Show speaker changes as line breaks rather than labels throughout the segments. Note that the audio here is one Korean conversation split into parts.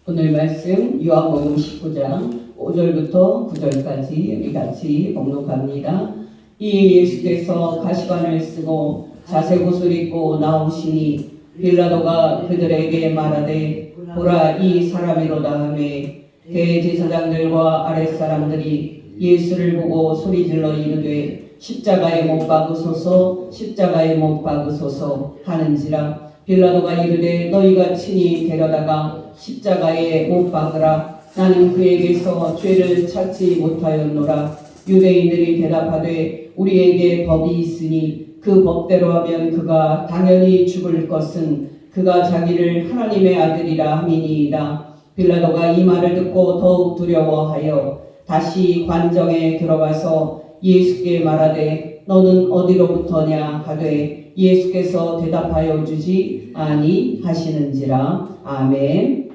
오늘 말씀 요한복음 19장 5절부터 9절까지 우리 같이 봉독합니다. 이 예수께서 가시관을 쓰고 자색옷을 입고 나오시니 빌라도가 그들에게 말하되 보라 이 사람이로다 하매 대제사장들과 아랫사람들이 예수를 보고 소리질러 이르되 십자가에 못 박으소서 십자가에 못 박으소서 하는지라. 빌라도가 이르되 너희가 친히 데려다가 십자가에 못 박으라. 나는 그에게서 죄를 찾지 못하였노라. 유대인들이 대답하되 우리에게 법이 있으니 그 법대로 하면 그가 당연히 죽을 것은 그가 자기를 하나님의 아들이라 함이니이다. 빌라도가 이 말을 듣고 더욱 두려워하여 다시 관정에 들어가서 예수께 말하되 너는 어디로부터냐 하되 예수께서 대답하여 주지 아니하시는지라. 아멘.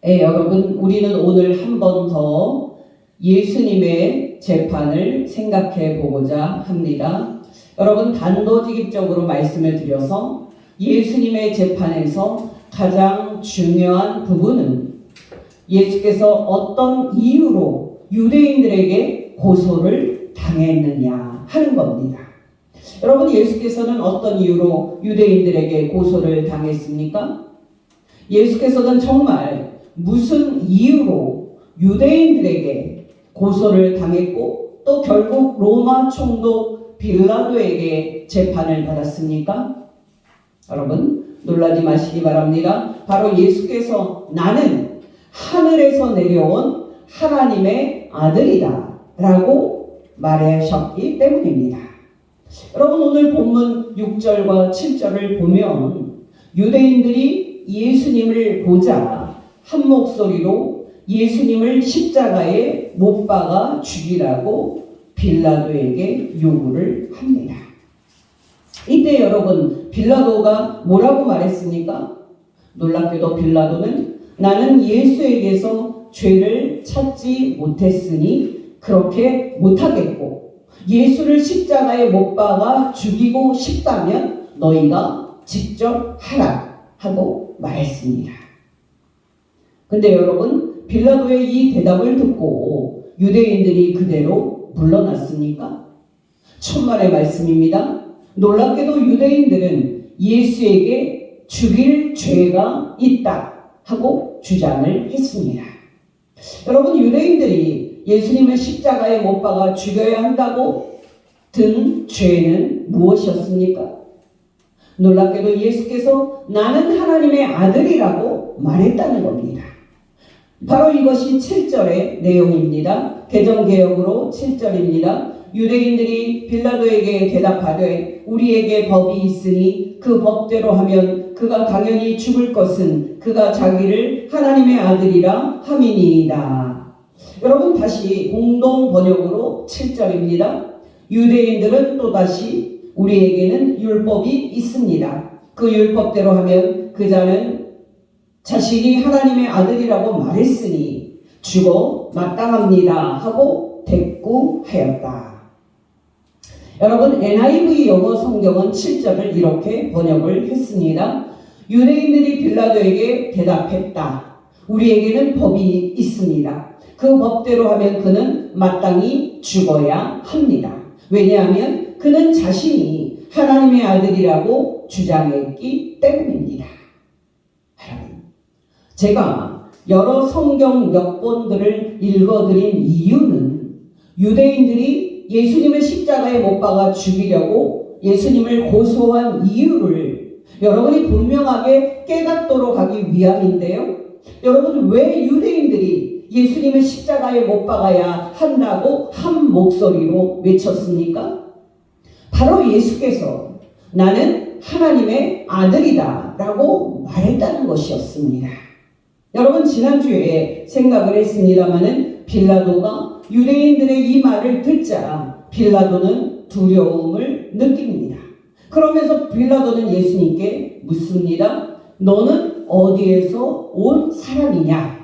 여러분, 우리는 오늘 한 번 더 예수님의 재판을 생각해 보고자 합니다. 여러분, 단도직입적으로 말씀을 드려서 예수님의 재판에서 가장 중요한 부분은 예수께서 어떤 이유로 유대인들에게 고소를 당했느냐 하는 겁니다. 여러분, 예수께서는 어떤 이유로 유대인들에게 고소를 당했습니까? 예수께서는 정말 무슨 이유로 유대인들에게 고소를 당했고 또 결국 로마 총독 빌라도에게 재판을 받았습니까? 여러분, 놀라지 마시기 바랍니다. 바로 예수께서 나는 하늘에서 내려온 하나님의 아들이다 라고 말하셨기 때문입니다. 여러분, 오늘 본문 6절과 7절을 보면 유대인들이 예수님을 보자 한 목소리로 예수님을 십자가에 못 박아 죽이라고 빌라도에게 요구를 합니다. 이때 여러분, 빌라도가 뭐라고 말했습니까? 놀랍게도 빌라도는 나는 예수에게서 죄를 찾지 못했으니 그렇게 못하겠고 예수를 십자가에 못 박아 죽이고 싶다면 너희가 직접 하라 하고 말했습니다. 근데 여러분, 빌라도의 이 대답을 듣고 유대인들이 그대로 물러났습니까? 천만의 말씀입니다. 놀랍게도 유대인들은 예수에게 죽일 죄가 있다 하고 주장을 했습니다. 여러분, 유대인들이 예수님을 십자가에 못 박아 죽여야 한다고 든 죄는 무엇이었습니까? 놀랍게도 예수께서 나는 하나님의 아들이라고 말했다는 겁니다. 바로 이것이 7절의 내용입니다. 개정개혁으로 7절입니다. 유대인들이 빌라도에게 대답하되 우리에게 법이 있으니 그 법대로 하면 그가 당연히 죽을 것은 그가 자기를 하나님의 아들이라 함이니이다. 여러분, 다시 공동 번역으로 7절입니다. 유대인들은 또다시 우리에게는 율법이 있습니다. 그 율법대로 하면 그 자는 자신이 하나님의 아들이라고 말했으니 죽어 마땅합니다 하고 대꾸하였다. 여러분, NIV 영어 성경은 7절을 이렇게 번역을 했습니다. 유대인들이 빌라도에게 대답했다. 우리에게는 법이 있습니다. 그 법대로 하면 그는 마땅히 죽어야 합니다. 왜냐하면 그는 자신이 하나님의 아들이라고 주장했기 때문입니다. 여러분, 제가 여러 성경 역본들을 읽어드린 이유는 유대인들이 예수님을 십자가에 못 박아 죽이려고 예수님을 고소한 이유를 여러분이 분명하게 깨닫도록 하기 위함인데요. 여러분, 왜 유대인들이 예수님을 십자가에 못 박아야 한다고 한 목소리로 외쳤습니까? 바로 예수께서 나는 하나님의 아들이다 라고 말했다는 것이었습니다. 여러분, 지난주에 생각을 했습니다마는 빌라도가 유대인들의 이 말을 듣자 빌라도는 두려움을 느낍니다. 그러면서 빌라도는 예수님께 묻습니다. 너는 어디에서 온 사람이냐?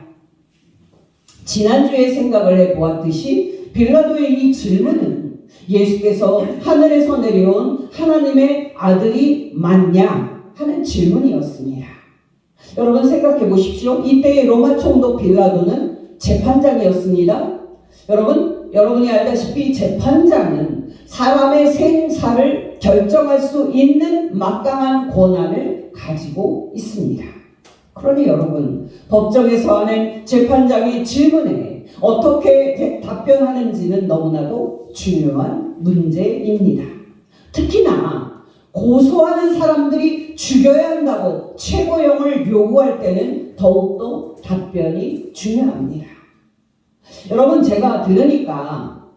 지난주에 생각을 해보았듯이 빌라도의 이 질문은 예수께서 하늘에서 내려온 하나님의 아들이 맞냐 하는 질문이었습니다. 여러분 생각해 보십시오. 이때의 로마 총독 빌라도는 재판장이었습니다. 여러분이 알다시피 재판장은 사람의 생사를 결정할 수 있는 막강한 권한을 가지고 있습니다. 그러니 여러분, 법정에서 하는 재판장의 질문에 어떻게 답변하는지는 너무나도 중요한 문제입니다. 특히나 고소하는 사람들이 죽여야 한다고 최고형을 요구할 때는 더욱더 답변이 중요합니다. 여러분, 제가 들으니까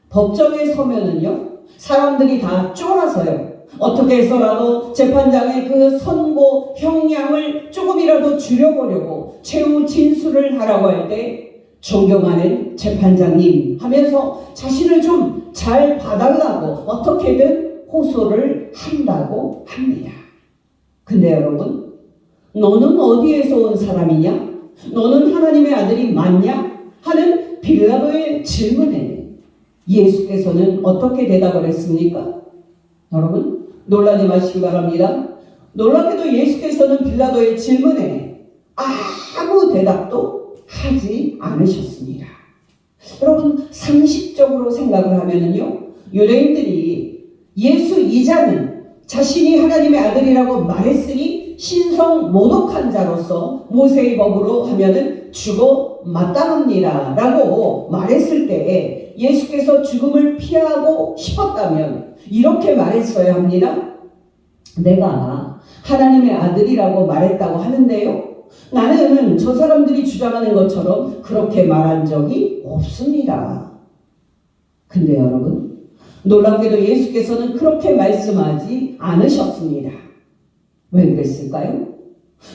법정에 서면은요, 사람들이 다 쫄아서요, 어떻게 해서라도 재판장의 그 선고 형량을 조금이라도 줄여보려고 최후 진술을 하라고 할 때 존경하는 재판장님 하면서 자신을 좀 잘 봐달라고 어떻게든 호소를 한다고 합니다. 근데 여러분, 너는 어디에서 온 사람이냐? 너는 하나님의 아들이 맞냐? 하는 빌라도의 질문에 예수께서는 어떻게 대답을 했습니까? 여러분, 놀라지 마시기 바랍니다. 놀랍게도 예수께서는 빌라도의 질문에 아무 대답도 하지 않으셨습니다. 여러분, 상식적으로 생각을 하면은요, 유대인들이 예수 이자는 자신이 하나님의 아들이라고 말했으니 신성 모독한 자로서 모세의 법으로 하면은 죽어 마땅합니다 라고 말했을 때에 예수께서 죽음을 피하고 싶었다면 이렇게 말했어야 합니다. 내가 하나님의 아들이라고 말했다고 하는데요, 나는 저 사람들이 주장하는 것처럼 그렇게 말한 적이 없습니다. 근데 여러분, 놀랍게도 예수께서는 그렇게 말씀하지 않으셨습니다. 왜 그랬을까요?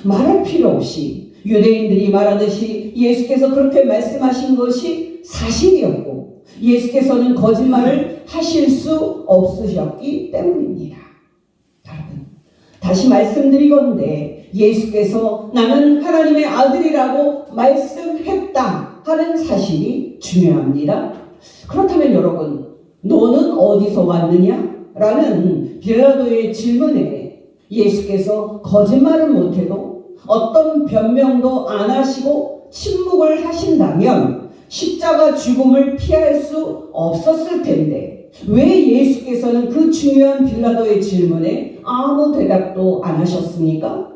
말할 필요 없이 유대인들이 말하듯이 예수께서 그렇게 말씀하신 것이 사실이었고 예수께서는 거짓말을 하실 수 없으셨기 때문입니다. 여러분, 다시 말씀드리건대 예수께서 나는 하나님의 아들이라고 말씀했다 하는 사실이 중요합니다. 그렇다면 여러분, 너는 어디서 왔느냐? 라는 빌라도의 질문에 예수께서 거짓말을 못해도 어떤 변명도 안 하시고 침묵을 하신다면 십자가 죽음을 피할 수 없었을 텐데 왜 예수께서는 그 중요한 빌라도의 질문에 아무 대답도 안 하셨습니까?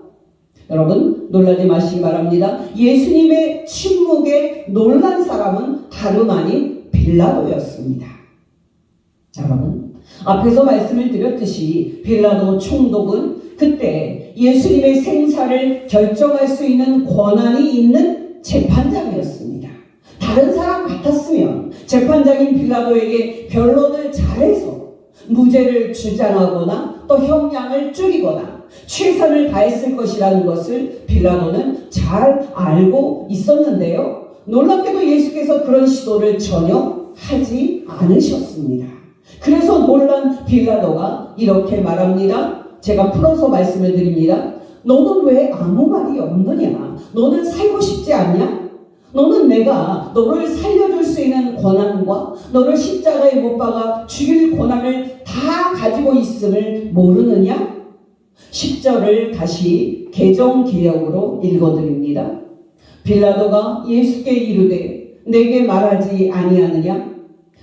여러분, 놀라지 마시기 바랍니다. 예수님의 침묵에 놀란 사람은 다름 아닌 빌라도였습니다. 여러분, 앞에서 말씀을 드렸듯이 빌라도 총독은 그때 예수님의 생사를 결정할 수 있는 권한이 있는 재판장이었습니다. 다른 사람 같았으면 재판장인 빌라도에게 변론을 잘해서 무죄를 주장하거나 또 형량을 줄이거나 최선을 다했을 것이라는 것을 빌라도는 잘 알고 있었는데요, 놀랍게도 예수께서 그런 시도를 전혀 하지 않으셨습니다. 그래서 놀란 빌라도가 이렇게 말합니다. 제가 풀어서 말씀을 드립니다. 너는 왜 아무 말이 없느냐? 너는 살고 싶지 않냐? 너는 내가 너를 살려줄 수 있는 권한과 너를 십자가에 못 박아 죽일 권한을 다 가지고 있음을 모르느냐? 10절을 다시 개정개혁으로 읽어드립니다. 빌라도가 예수께 이르되 내게 말하지 아니하느냐?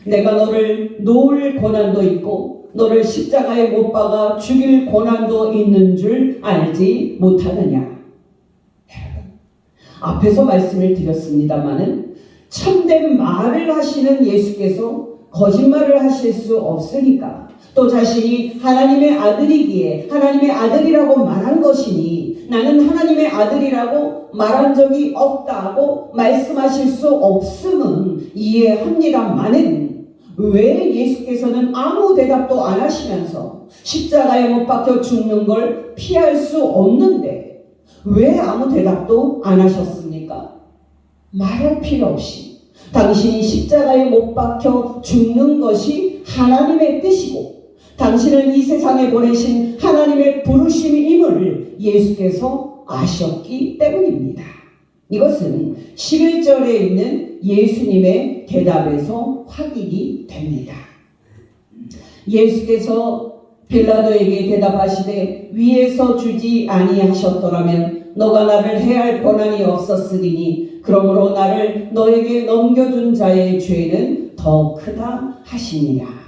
내가 너를 놓을 권한도 있고 너를 십자가에 못 박아 죽일 권한도 있는 줄 알지 못하느냐? 여러분, 앞에서 말씀을 드렸습니다마는 참된 말을 하시는 예수께서 거짓말을 하실 수 없으니까, 또 자신이 하나님의 아들이기에 하나님의 아들이라고 말한 것이니 나는 하나님의 아들이라고 말한 적이 없다고 말씀하실 수 없음은 이해합니다마는 왜 예수께서는 아무 대답도 안 하시면서 십자가에 못 박혀 죽는 걸 피할 수 없는데 왜 아무 대답도 안 하셨습니까? 말할 필요 없이 당신이 십자가에 못 박혀 죽는 것이 하나님의 뜻이고 당신을 이 세상에 보내신 하나님의 부르심임을 예수께서 아셨기 때문입니다. 이것은 11절에 있는 예수님의 대답에서 확인이 됩니다. 예수께서 빌라도에게 대답하시되 위에서 주지 아니하셨더라면 너가 나를 해할 권한이 없었으리니 그러므로 나를 너에게 넘겨준 자의 죄는 더 크다 하시니라.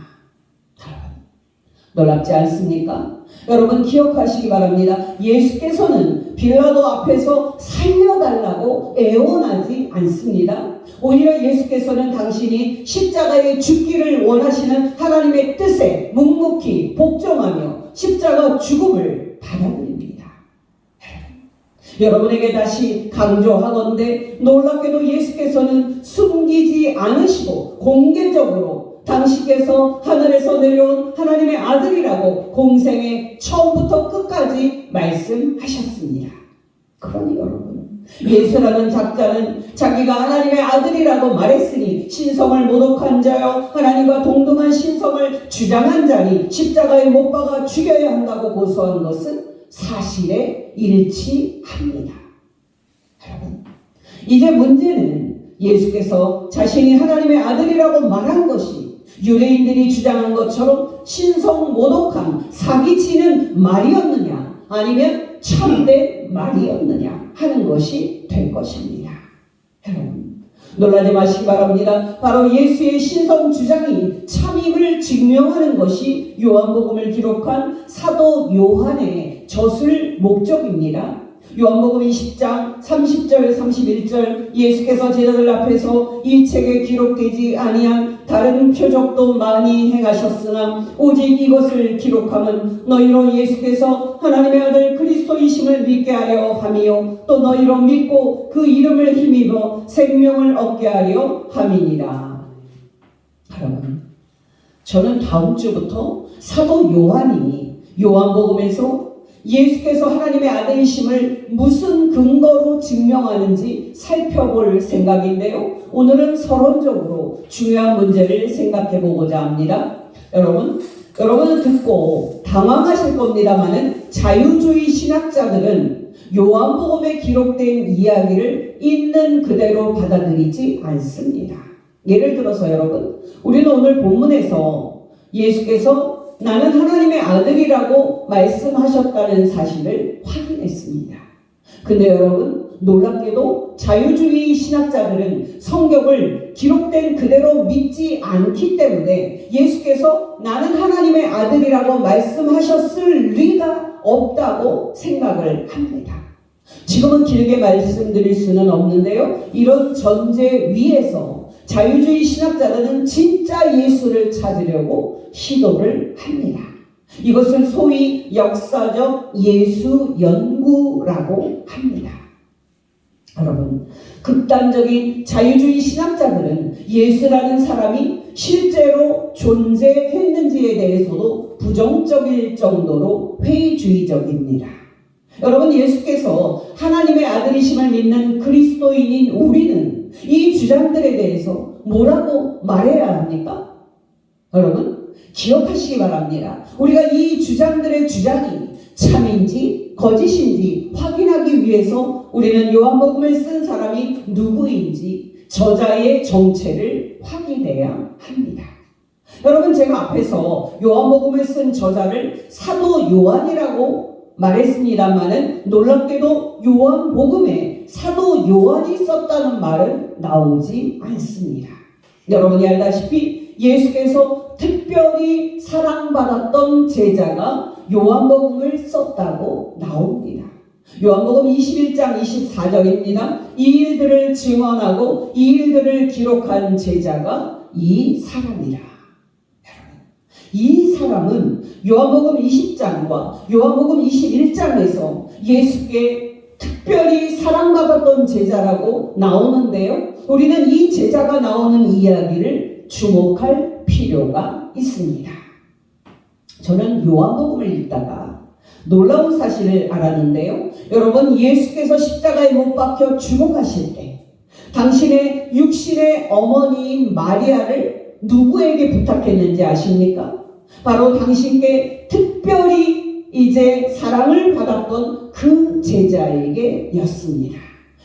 놀랍지 않습니까? 여러분 기억하시기 바랍니다. 예수께서는 빌라도 앞에서 살려달라고 애원하지 않습니다. 오히려 예수께서는 당신이 십자가에 죽기를 원하시는 하나님의 뜻에 묵묵히 복종하며 십자가 죽음을 받아들입니다. 여러분에게 다시 강조하건대 놀랍게도 예수께서는 숨기지 않으시고 공개적으로 당신께서 하늘에서 내려온 하나님의 아들이라고 공생의 처음부터 끝까지 말씀하셨습니다. 그러니 여러분, 예수라는 작자는 자기가 하나님의 아들이라고 말했으니 신성을 모독한 자여 하나님과 동등한 신성을 주장한 자니 십자가에 못 박아 죽여야 한다고 고소한 것은 사실에 일치합니다. 여러분, 이제 문제는 예수께서 자신이 하나님의 아들이라고 말한 것이 유대인들이 주장한 것처럼 신성 모독한 사기치는 말이었느냐 아니면 참된 말이었느냐 하는 것이 될 것입니다. 여러분 놀라지 마시기 바랍니다. 바로 예수의 신성 주장이 참임을 증명하는 것이 요한복음을 기록한 사도 요한의 저술 목적입니다. 요한복음 20장 30절 31절 예수께서 제자들 앞에서 이 책에 기록되지 아니한 다른 표적도 많이 행하셨으나 오직 이것을 기록함은 너희로 예수께서 하나님의 아들 그리스도이심을 믿게 하려 함이요 또 너희로 믿고 그 이름을 힘입어 생명을 얻게 하려 함이니라. 여러분 저는 다음 주부터 사도 요한이 요한복음에서 예수께서 하나님의 아들이심을 무슨 근거로 증명하는지 살펴볼 생각인데요. 오늘은 서론적으로 중요한 문제를 생각해 보고자 합니다. 여러분은 듣고 당황하실 겁니다만은 자유주의 신학자들은 요한복음에 기록된 이야기를 있는 그대로 받아들이지 않습니다. 예를 들어서 여러분, 우리는 오늘 본문에서 예수께서 나는 하나님의 아들이라고 말씀하셨다는 사실을 확인했습니다. 근데 여러분 놀랍게도 자유주의 신학자들은 성경을 기록된 그대로 믿지 않기 때문에 예수께서 나는 하나님의 아들이라고 말씀하셨을 리가 없다고 생각을 합니다. 지금은 길게 말씀드릴 수는 없는데요. 이런 전제 위에서 자유주의 신학자들은 진짜 예수를 찾으려고 시도를 합니다. 이것을 소위 역사적 예수 연구라고 합니다. 여러분, 극단적인 자유주의 신학자들은 예수라는 사람이 실제로 존재했는지에 대해서도 부정적일 정도로 회의주의적입니다. 여러분, 예수께서 하나님의 아들이심을 믿는 그리스도인인 우리는 이 주장들에 대해서 뭐라고 말해야 합니까? 여러분 기억하시기 바랍니다. 우리가 이 주장들의 주장이 참인지 거짓인지 확인하기 위해서 우리는 요한복음을 쓴 사람이 누구인지 저자의 정체를 확인해야 합니다. 여러분 제가 앞에서 요한복음을 쓴 저자를 사도 요한이라고 말했습니다만은 놀랍게도 요한복음에 사도 요한이 썼다는 말은 나오지 않습니다. 여러분이 알다시피 예수께서 특별히 사랑받았던 제자가 요한복음을 썼다고 나옵니다. 요한복음 21장 24절입니다. 이 일들을 증언하고 이 일들을 기록한 제자가 이 사람이라. 이 사람은 요한복음 20장과 요한복음 21장에서 예수께 특별히 사랑받았던 제자라고 나오는데요. 우리는 이 제자가 나오는 이야기를 주목할 필요가 있습니다. 저는 요한복음을 읽다가 놀라운 사실을 알았는데요. 여러분 예수께서 십자가에 못 박혀 죽어가실 때 당신의 육신의 어머니인 마리아를 누구에게 부탁했는지 아십니까? 바로 당신께 특별히 이제 사랑을 받았던 그 제자에게 였습니다.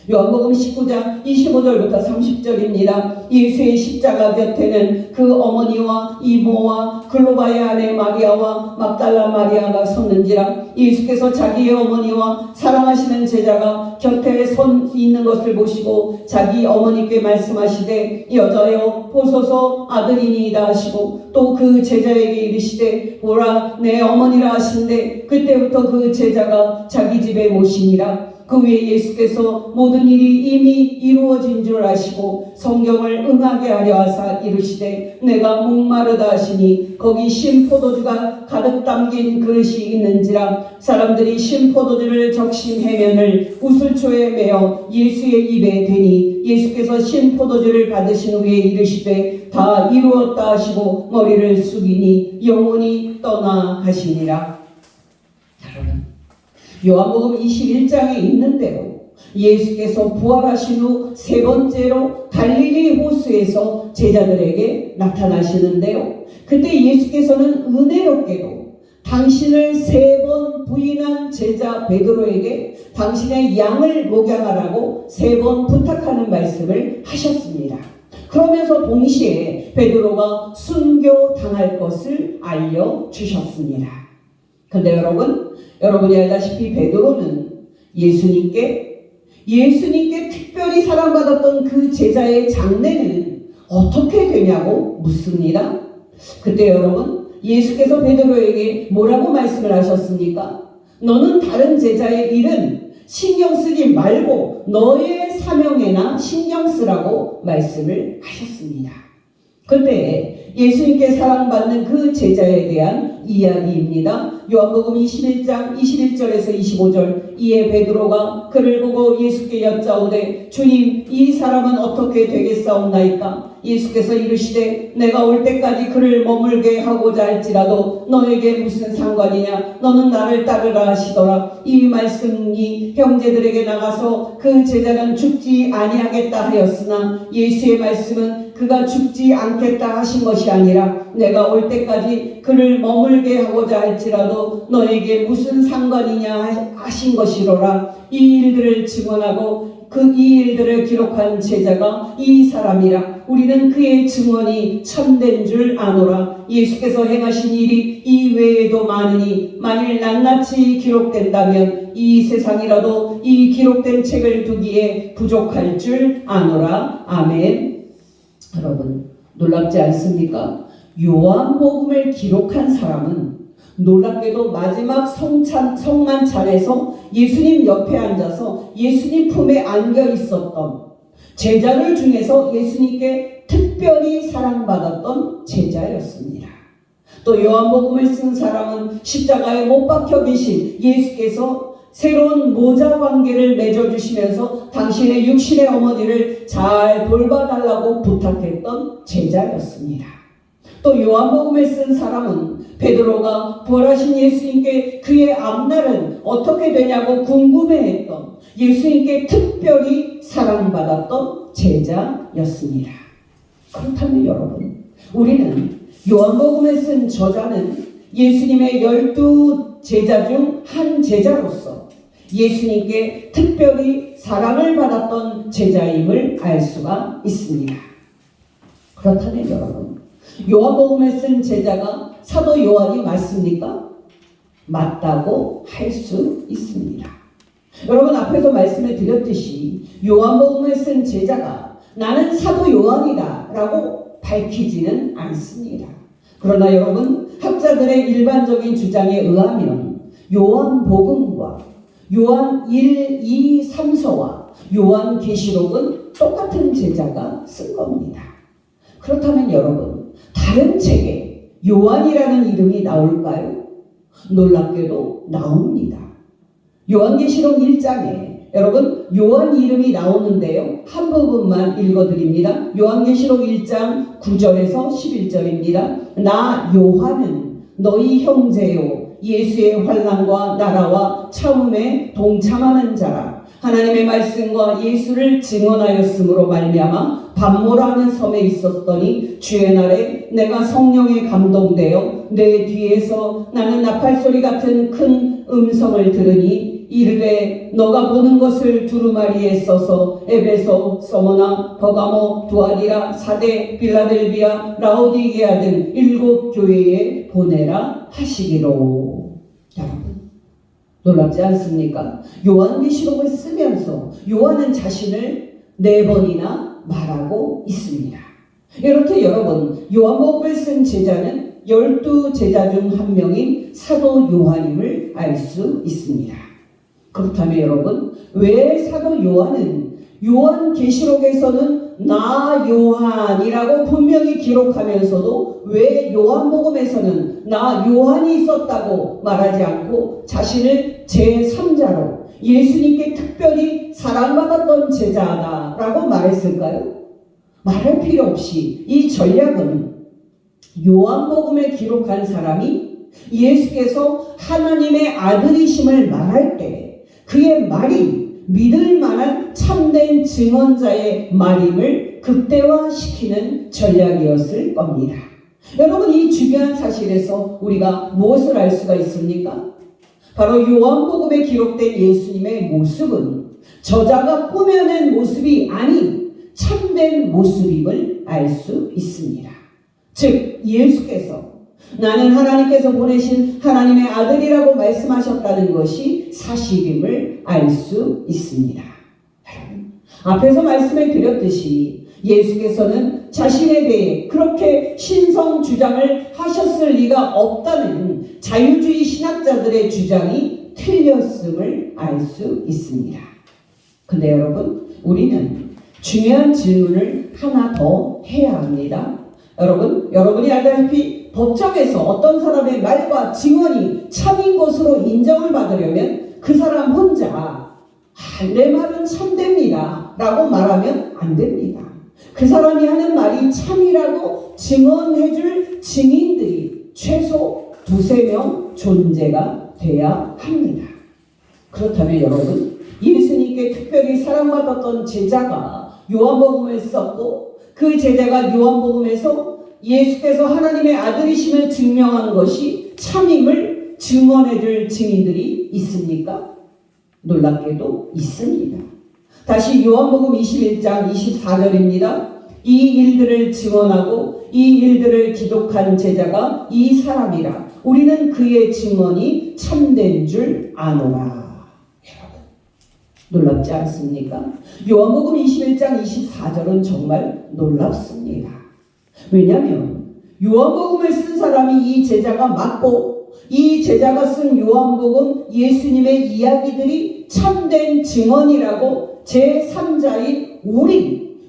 요한복음 19장 25절부터 30절입니다. 예수의 십자가 곁에는 그 어머니와 이모와 글로바의 아내 마리아와 막달라 마리아가 섰는지라. 예수께서 자기의 어머니와 사랑하시는 제자가 곁에 선 있는 것을 보시고 자기 어머니께 말씀하시되 여자여 보소서 아들이니이다 하시고 또 그 제자에게 이르시되 보라 내 어머니라 하신대. 그때부터 그 제자가 자기 집에 모시니라. 그 후에 예수께서 모든 일이 이미 이루어진 줄 아시고 성경을 응하게 하려 하사 이르시되 내가 목마르다 하시니 거기 신포도주가 가득 담긴 그릇이 있는지라. 사람들이 신포도주를 적신 해면을 우슬초에 매어 예수의 입에 대니 예수께서 신포도주를 받으신 후에 이르시되 다 이루었다 하시고 머리를 숙이니 영혼이 떠나가시니라. 여러분, 요한복음 21장에 있는 대로 예수께서 부활하신 후 세 번째로 갈릴리 호수에서 제자들에게 나타나시는데요. 그때 예수께서는 은혜롭게도 당신을 3번 부인한 제자 베드로에게 당신의 양을 목양하라고 3번 부탁하는 말씀을 하셨습니다. 그러면서 동시에 베드로가 순교당할 것을 알려주셨습니다. 그런데 여러분이 알다시피 베드로는 예수님께 특별히 사랑받았던 그 제자의 장래는 어떻게 되냐고 묻습니다. 그때 여러분, 예수께서 베드로에게 뭐라고 말씀을 하셨습니까? 너는 다른 제자의 일은 신경 쓰지 말고 너의 사명에나 신경 쓰라고 말씀을 하셨습니다. 그때 예수님께 사랑받는 그 제자에 대한 이야기입니다. 요한복음 21장 21절에서 25절. 이에 베드로가 그를 보고 예수께 여짜오되 주님 이 사람은 어떻게 되겠사옵나이까? 예수께서 이르시되 내가 올 때까지 그를 머물게 하고자 할지라도 너에게 무슨 상관이냐? 너는 나를 따르라 하시더라. 이 말씀이 형제들에게 나가서 그 제자는 죽지 아니하겠다 하였으나 예수의 말씀은 그가 죽지 않겠다 하신 것이 아니라 내가 올 때까지 그를 머물게 하고자 할지라도 너에게 무슨 상관이냐 하신 것이로라. 이 일들을 증언하고 이 일들을 기록한 제자가 이 사람이라. 우리는 그의 증언이 참된 줄 아노라. 예수께서 행하신 일이 이 외에도 많으니 만일 낱낱이 기록된다면 이 세상이라도 이 기록된 책을 두기에 부족할 줄 아노라. 아멘. 여러분, 놀랍지 않습니까? 요한복음을 기록한 사람은 놀랍게도 마지막 성만찬에서 예수님 옆에 앉아서 예수님 품에 안겨 있었던 제자들 중에서 예수님께 특별히 사랑받았던 제자였습니다. 또 요한복음을 쓴 사람은 십자가에 못 박혀 계신 예수께서 새로운 모자 관계를 맺어주시면서 당신의 육신의 어머니를 잘 돌봐달라고 부탁했던 제자였습니다. 또 요한복음을 쓴 사람은 베드로가 부활하신 예수님께 그의 앞날은 어떻게 되냐고 궁금해했던 예수님께 특별히 사랑받았던 제자였습니다. 그렇다면 여러분, 우리는 요한복음을 쓴 저자는 예수님의 12 제자 중 한 제자로서 예수님께 특별히 사랑을 받았던 제자임을 알 수가 있습니다. 그렇다면 여러분, 요한복음을 쓴 제자가 사도 요한이 맞습니까? 맞다고 할 수 있습니다. 여러분, 앞에서 말씀을 드렸듯이 요한복음을 쓴 제자가 나는 사도 요한이다 라고 밝히지는 않습니다. 그러나 여러분, 학자들의 일반적인 주장에 의하면 요한복음과 요한 1, 2, 3서와 요한계시록은 똑같은 제자가 쓴 겁니다. 그렇다면 여러분, 다른 책에 요한이라는 이름이 나올까요? 놀랍게도 나옵니다. 요한계시록 1장에 여러분 요한 이름이 나오는데요, 한 부분만 읽어드립니다. 요한계시록 1장 9절에서 11절입니다. 나 요한은 너희 형제요 예수의 환난과 나라와 참음에 동참하는 자라. 하나님의 말씀과 예수를 증언하였으므로 말미암아 밤모라는 섬에 있었더니 주의 날에 내가 성령에 감동되어 내 뒤에서 나는 나팔소리 같은 큰 음성을 들으니 이르되 너가 보는 것을 두루마리에 써서 에베소, 서머나, 버가모, 두아디라, 사데, 빌라델비아, 라오디게아 등 7 교회에 보내라 하시기로. 여러분, 놀랍지 않습니까? 요한계시록을 쓰면서 요한은 자신을 4번이나 말하고 있습니다. 이렇게 여러분, 요한복음을 쓴 제자는 12제자 중 한 명인 사도 요한임을 알 수 있습니다. 그렇다면 여러분, 왜 사도 요한은 요한계시록에서는 나 요한이라고 분명히 기록하면서도 왜 요한복음에서는 나 요한이 있었다고 말하지 않고 자신을 제3자로 예수님께 특별히 사랑받았던 제자다라고 말했을까요? 말할 필요 없이 이 전략은 요한복음에 기록한 사람이 예수께서 하나님의 아들이심을 말할 때 그의 말이 믿을 만한 참된 증언자의 말임을 극대화시키는 전략이었을 겁니다. 여러분, 이 중요한 사실에서 우리가 무엇을 알 수가 있습니까? 바로 요한복음에 기록된 예수님의 모습은 저자가 꾸며낸 모습이 아닌 참된 모습임을 알 수 있습니다. 즉, 예수께서 나는 하나님께서 보내신 하나님의 아들이라고 말씀하셨다는 것이 사실임을 알 수 있습니다. 여러분, 앞에서 말씀을 드렸듯이 예수께서는 자신에 대해 그렇게 신성 주장을 하셨을 리가 없다는 자유주의 신학자들의 주장이 틀렸음을 알 수 있습니다. 근데 여러분, 우리는 중요한 질문을 하나 더 해야 합니다. 여러분이 알다시피 법정에서 어떤 사람의 말과 증언이 참인 것으로 인정을 받으려면 그 사람 혼자 내 말은 참됩니다 라고 말하면 안 됩니다. 그 사람이 하는 말이 참이라고 증언해줄 증인들이 최소 2-3명 존재가 돼야 합니다. 그렇다면 여러분, 예수님께 특별히 사랑받았던 제자가 요한복음을 썼고 그 제자가 요한복음에서 예수께서 하나님의 아들이심을 증명한 것이 참임을 증언해줄 증인들이 있습니까? 놀랍게도 있습니다. 다시 요한복음 21장 24절입니다. 이 일들을 증언하고 이 일들을 기록한 제자가 이 사람이라 우리는 그의 증언이 참된 줄 아노라. 놀랍지 않습니까? 요한복음 21장 24절은 정말 놀랍습니다. 왜냐하면 요한복음을 쓴 사람이 이 제자가 맞고 이 제자가 쓴 요한복음 예수님의 이야기들이 참된 증언이라고 제3자인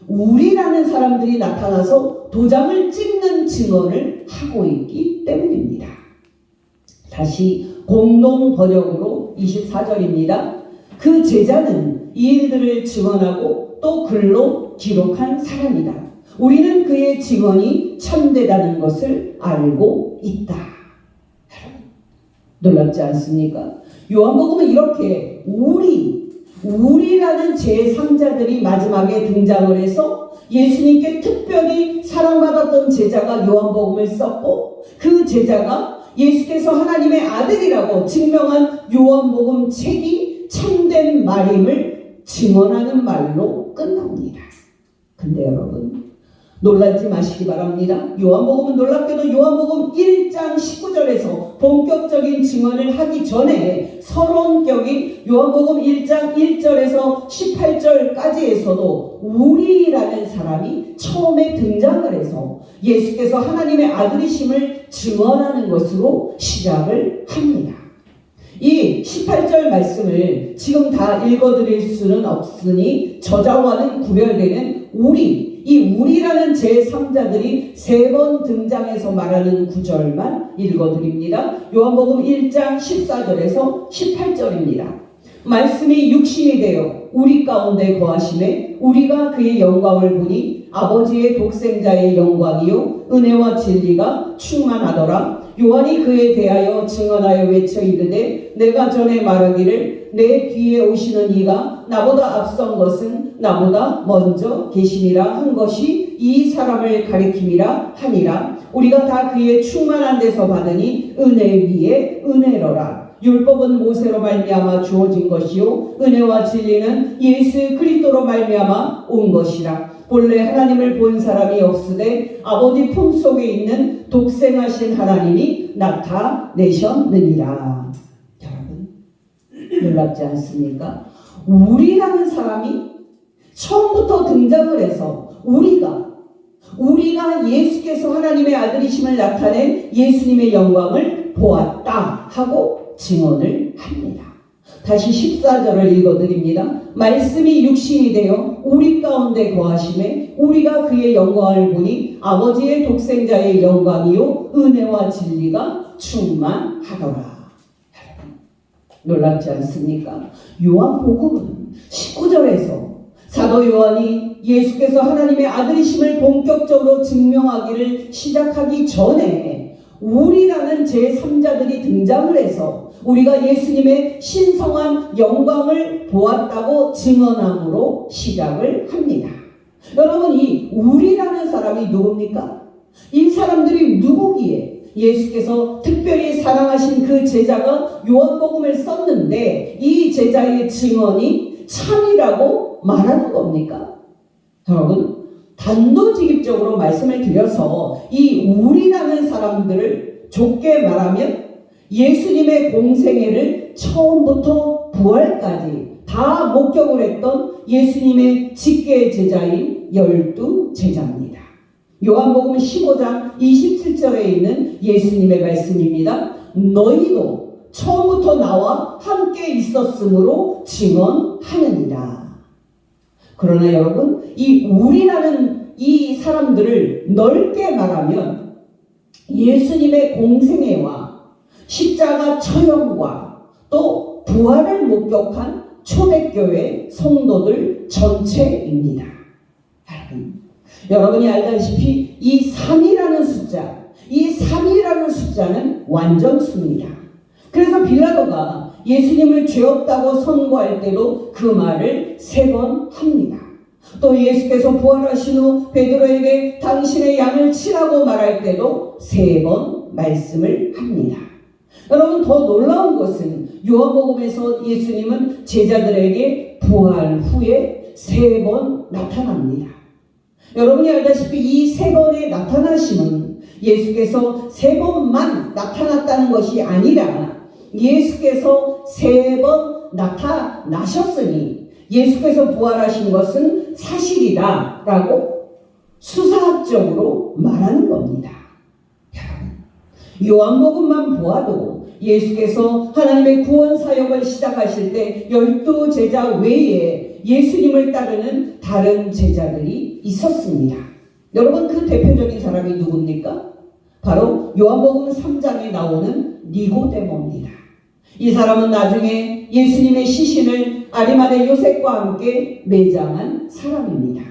우리라는 사람들이 나타나서 도장을 찍는 증언을 하고 있기 때문입니다. 다시 공동 번역으로 24절입니다. 그 제자는 이 일들을 증언하고 또 글로 기록한 사람이다. 우리는 그의 증언이 참되다는 것을 알고 있다. 놀랍지 않습니까? 요한복음은 이렇게 우리라는 제3자들이 마지막에 등장을 해서 예수님께 특별히 사랑받았던 제자가 요한복음을 썼고 그 제자가 예수께서 하나님의 아들이라고 증명한 요한복음 책이 참된 말임을 증언하는 말로 끝납니다. 근데 여러분, 놀라지 마시기 바랍니다. 요한복음은 놀랍게도 요한복음 1장 19절에서 본격적인 증언을 하기 전에 서론격인 요한복음 1장 1절에서 18절까지에서도 우리라는 사람이 처음에 등장을 해서 예수께서 하나님의 아들이심을 증언하는 것으로 시작을 합니다. 이 18절 말씀을 지금 다 읽어드릴 수는 없으니 저자와는 구별되는 이 우리라는 제3자들이 3번 등장해서 말하는 구절만 읽어드립니다. 요한복음 1장 14절에서 18절입니다. 말씀이 육신이 되어 우리 가운데 거하심에 우리가 그의 영광을 보니 아버지의 독생자의 영광이요 은혜와 진리가 충만하더라. 요한이 그에 대하여 증언하여 외쳐 이르되 내가 전에 말하기를 내 뒤에 오시는 이가 나보다 앞선 것은 나보다 먼저 계심이라 한 것이 이 사람을 가리킴이라 하니라. 우리가 다 그의 충만한 데서 받으니 은혜 위에 은혜로라. 율법은 모세로 말미암아 주어진 것이요 은혜와 진리는 예수 그리스도로 말미암아 온 것이라. 본래 하나님을 본 사람이 없으되 아버지 품속에 있는 독생하신 하나님이 나타내셨느니라. 여러분, 놀랍지 않습니까? 우리라는 사람이 처음부터 등장을 해서 우리가 예수께서 하나님의 아들이심을 나타낸 예수님의 영광을 보았다 하고 증언을 합니다. 다시 14절을 읽어드립니다. 말씀이 육신이 되어 우리 가운데 거하심에 우리가 그의 영광을 보니 아버지의 독생자의 영광이요 은혜와 진리가 충만하더라. 놀랍지 않습니까? 요한복음은 19절에서 사도 요한이 예수께서 하나님의 아들이심을 본격적으로 증명하기를 시작하기 전에 우리라는 제3자들이 등장을 해서 우리가 예수님의 신성한 영광을 보았다고 증언함으로 시작을 합니다. 여러분, 이 우리라는 사람이 누굽니까? 이 사람들이 누구기에 예수께서 특별히 사랑하신 그 제자가 요한복음을 썼는데 이 제자의 증언이 참이라고 말하는 겁니까? 여러분, 단도직입적으로 말씀을 드려서 이 우리라는 사람들을 좁게 말하면 예수님의 공생애를 처음부터 부활까지 다 목격을 했던 예수님의 직계 제자인 12제자입니다. 요한복음 15장 27절에 있는 예수님의 말씀입니다. 너희도 처음부터 나와 함께 있었으므로 증언하느니라. 그러나 여러분, 이 우리라는 이 사람들을 넓게 말하면 예수님의 공생애와 십자가 처형과 또 부활을 목격한 초대교회 성도들 전체입니다. 여러분이 알다시피 이 3이라는 숫자는 완전수입니다. 그래서 빌라도가 예수님을 죄 없다고 선고할 때도 그 말을 3번 합니다. 또 예수께서 부활하신 후 베드로에게 당신의 양을 치라고 말할 때도 3번 말씀을 합니다. 여러분, 더 놀라운 것은 요한복음에서 예수님은 제자들에게 부활 후에 3번 나타납니다. 여러분이 알다시피 이 3번의 나타나심은 예수께서 3번만 나타났다는 것이 아니라 예수께서 3번 나타나셨으니 예수께서 부활하신 것은 사실이다 라고 수사학적으로 말하는 겁니다. 요한복음만 보아도 예수께서 하나님의 구원 사역을 시작하실 때 12제자 외에 예수님을 따르는 다른 제자들이 있었습니다. 여러분, 그 대표적인 사람이 누굽니까? 바로 요한복음 3장에 나오는 니고데모입니다. 이 사람은 나중에 예수님의 시신을 아리마대 요셉과 함께 매장한 사람입니다.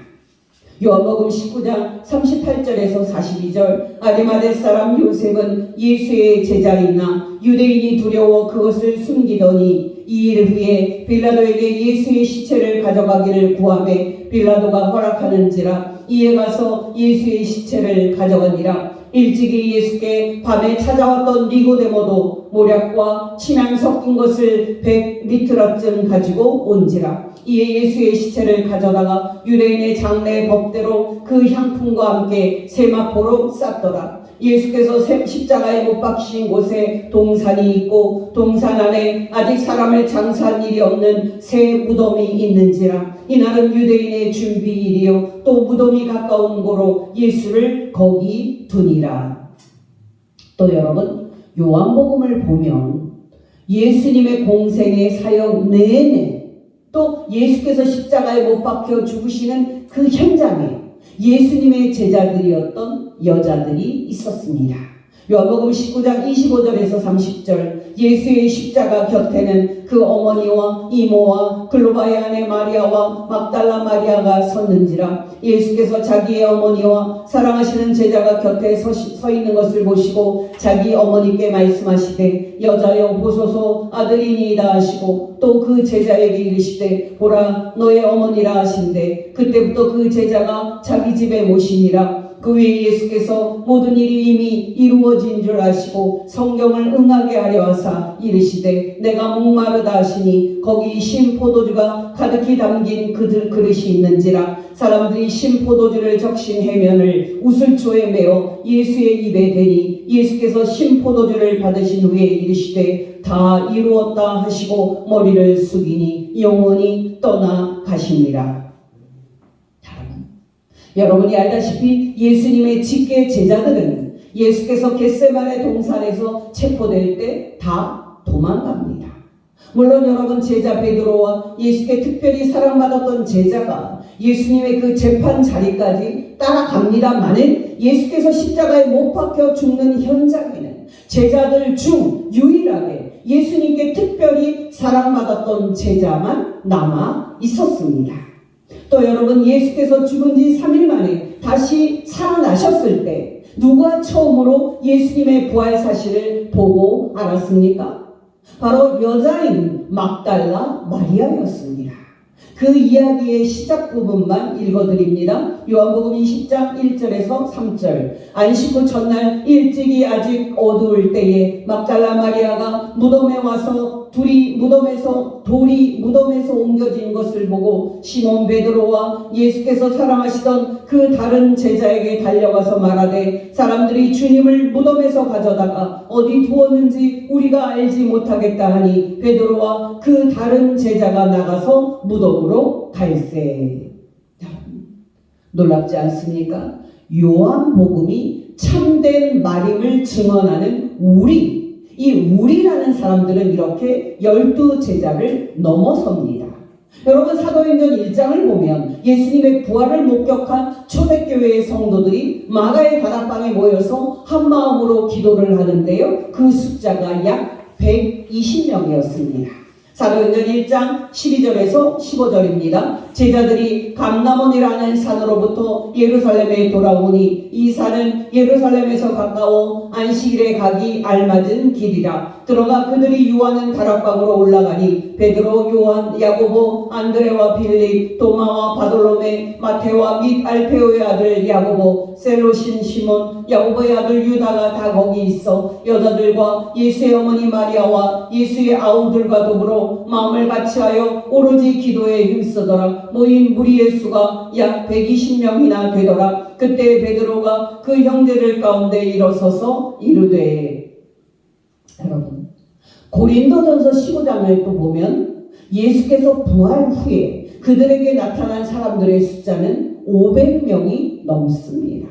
요한복음 19장 38절에서 42절 아리마대 사람 요셉은 예수의 제자이나 유대인이 두려워 그것을 숨기더니 이 일 후에 빌라도에게 예수의 시체를 가져가기를 구하매 빌라도가 허락하는지라 이에 가서 예수의 시체를 가져가니라. 일찍이 예수께 밤에 찾아왔던 니고데모도 모략과 침향 섞인 것을 100리트라쯤 가지고 온지라. 이에 예수의 시체를 가져다가 유대인의 장례 법대로 그 향품과 함께 세마포로 쌌더라. 예수께서 십자가에 못 박히신 곳에 동산이 있고 동산 안에 아직 사람을 장사한 일이 없는 새 무덤이 있는지라. 이날은 유대인의 준비일이요 또 무덤이 가까운 고로 예수를 거기 두니라. 또 여러분, 요한복음을 보면 예수님의 공생의 사역 내내 또 예수께서 십자가에 못 박혀 죽으시는 그 현장에 예수님의 제자들이었던 여자들이 있었습니다. 요한복음 19장 25절에서 30절 예수의 십자가 곁에는 그 어머니와 이모와 글로바의 아내 마리아와 막달라 마리아가 섰는지라. 예수께서 자기의 어머니와 사랑하시는 제자가 곁에 서 있는 것을 보시고 자기 어머니께 말씀하시되 여자여 보소서 아들이니이다 하시고 또 그 제자에게 이르시되 보라 너의 어머니라 하신대 그때부터 그 제자가 자기 집에 모시니라. 그 위에 예수께서 모든 일이 이미 이루어진 줄 아시고 성경을 응하게 하려 하사 이르시되 내가 목마르다 하시니 거기 신 포도주가 가득히 담긴 그들 그릇이 있는지라. 사람들이 신 포도주를 적신 해면을 우슬초에 메어 예수의 입에 대니 예수께서 신 포도주를 받으신 후에 이르시되 다 이루었다 하시고 머리를 숙이니 영원히 떠나 가십니다. 여러분이 알다시피 예수님의 직계 제자들은 예수께서 겟세마네 동산에서 체포될 때 다 도망갑니다. 물론 여러분, 제자 베드로와 예수께 특별히 사랑받았던 제자가 예수님의 그 재판 자리까지 따라갑니다마는 예수께서 십자가에 못 박혀 죽는 현장에는 제자들 중 유일하게 예수님께 특별히 사랑받았던 제자만 남아 있었습니다. 또 여러분, 예수께서 죽은 지 3일 만에 다시 살아나셨을 때 누가 처음으로 예수님의 부활 사실을 보고 알았습니까? 바로 여자인 막달라 마리아였습니다. 그 이야기의 시작 부분만 읽어드립니다. 요한복음 20장 1절에서 3절. 안식 후 첫날 일찍이 아직 어두울 때에 막달라 마리아가 무덤에 와서 돌이 무덤에서 옮겨진 것을 보고 시몬 베드로와 예수께서 사랑하시던 그 다른 제자에게 달려가서 말하되 사람들이 주님을 무덤에서 가져다가 어디 두었는지 우리가 알지 못하겠다 하니 베드로와 그 다른 제자가 나가서 무덤으로 갈세. 놀랍지 않습니까? 요한복음이 참된 말임을 증언하는 이 우리라는 사람들은 이렇게 12제자를 넘어섭니다. 여러분, 사도행전 1장을 보면 예수님의 부활을 목격한 초대교회의 성도들이 마가의 다락방에 모여서 한마음으로 기도를 하는데요, 그 숫자가 약 120명이었습니다. 사도행전 1장 12절에서 15절입니다. 제자들이 감람원이라는 산으로부터 예루살렘에 돌아오니 이 산은 예루살렘에서 가까워 안식일에 가기 알맞은 길이라. 들어가 그들이 유하는 다락방으로 올라가니 베드로, 요한, 야고보, 안드레와 빌립, 도마와 바돌로메, 마테와 및 알페오의 아들 야고보, 셀로신 시몬, 야고보의 아들 유다가 다 거기 있어 여자들과 예수의 어머니 마리아와 예수의 아우들과 더불어 마음을 같이하여 오로지 기도에 힘쓰더라. 모인 무리의 수가 약 120명이나 되더라. 그때 베드로가 그 형제들 가운데 일어서서 이르되. 여러분, 고린도전서 15장을 또 보면 예수께서 부활 후에 그들에게 나타난 사람들의 숫자는 500명이 넘습니다.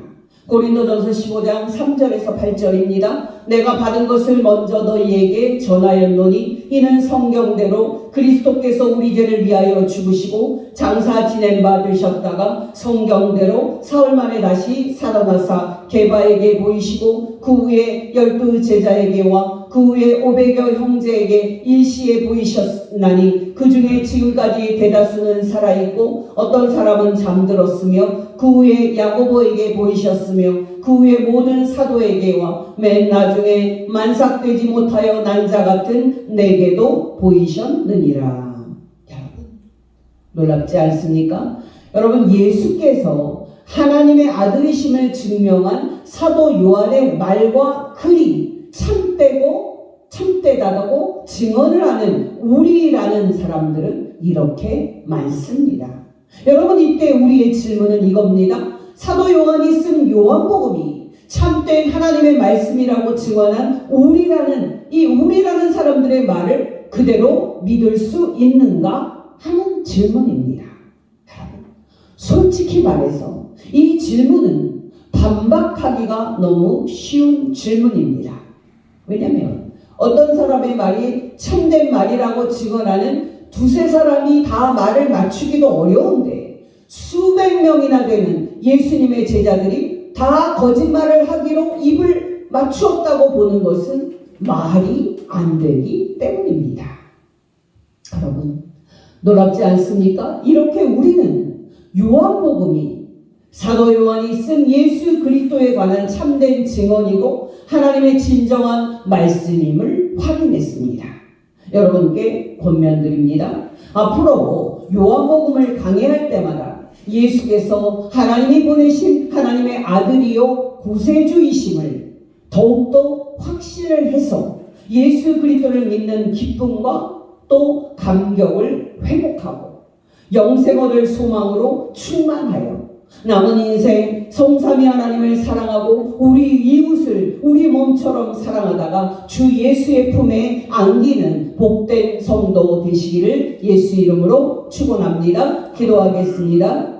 고린도전서 15장 3절에서 8절입니다. 내가 받은 것을 먼저 너희에게 전하였노니 이는 성경대로 그리스도께서 우리 죄를 위하여 죽으시고 장사 지낸 바 되셨다가 성경대로 사흘 만에 다시 살아나사 게바에게 보이시고 그 후에 12제자에게와 그 후에 500여 형제에게 일시에 보이셨나니 그 중에 지금까지 대다수는 살아있고 어떤 사람은 잠들었으며 그 후에 야고보에게 보이셨으며 그 후에 모든 사도에게와 맨 나중에 만삭되지 못하여 난 자 같은 내게도 보이셨느니라. 여러분, 놀랍지 않습니까? 여러분, 예수께서 하나님의 아들이심을 증명한 사도 요한의 말과 글이 참되다고 증언을 하는 우리라는 사람들은 이렇게 많습니다. 여러분, 이때 우리의 질문은 이겁니다. 사도 요한이 쓴 요한복음이 참된 하나님의 말씀이라고 증언한 우리라는 사람들의 말을 그대로 믿을 수 있는가 하는 질문입니다. 여러분, 솔직히 말해서 이 질문은 반박하기가 너무 쉬운 질문입니다. 왜냐하면 어떤 사람의 말이 참된 말이라고 증언하는 두세 사람이 다 말을 맞추기도 어려운데 수백 명이나 되는 예수님의 제자들이 다 거짓말을 하기로 입을 맞추었다고 보는 것은 말이 안 되기 때문입니다. 여러분, 놀랍지 않습니까? 이렇게 우리는 요한복음이 사도 요한이 쓴 예수 그리스도에 관한 참된 증언이고 하나님의 진정한 말씀임을 확인했습니다. 여러분께 권면드립니다. 앞으로 요한복음을 강해할 때마다 예수께서 하나님이 보내신 하나님의 아들이요 구세주이심을 더욱더 확신을 해서 예수 그리스도를 믿는 기쁨과 또 감격을 회복하고 영생 얻을 소망으로 충만하여 남은 인생 성삼위 하나님을 사랑하고 우리 이웃을 우리 몸처럼 사랑하다가 주 예수의 품에 안기는 복된 성도 되시기를 예수 이름으로 축원합니다. 기도하겠습니다.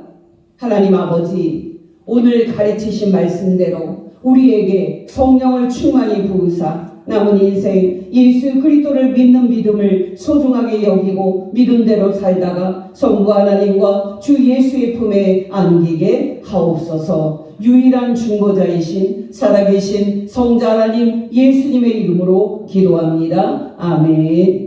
하나님 아버지, 오늘 가르치신 말씀대로 우리에게 성령을 충만히 부으사 남은 인생 예수 그리스도를 믿는 믿음을 소중하게 여기고 믿음대로 살다가 성부 하나님과 주 예수의 품에 안기게 하옵소서. 유일한 중보자이신 살아계신 성자 하나님 예수님의 이름으로 기도합니다. 아멘.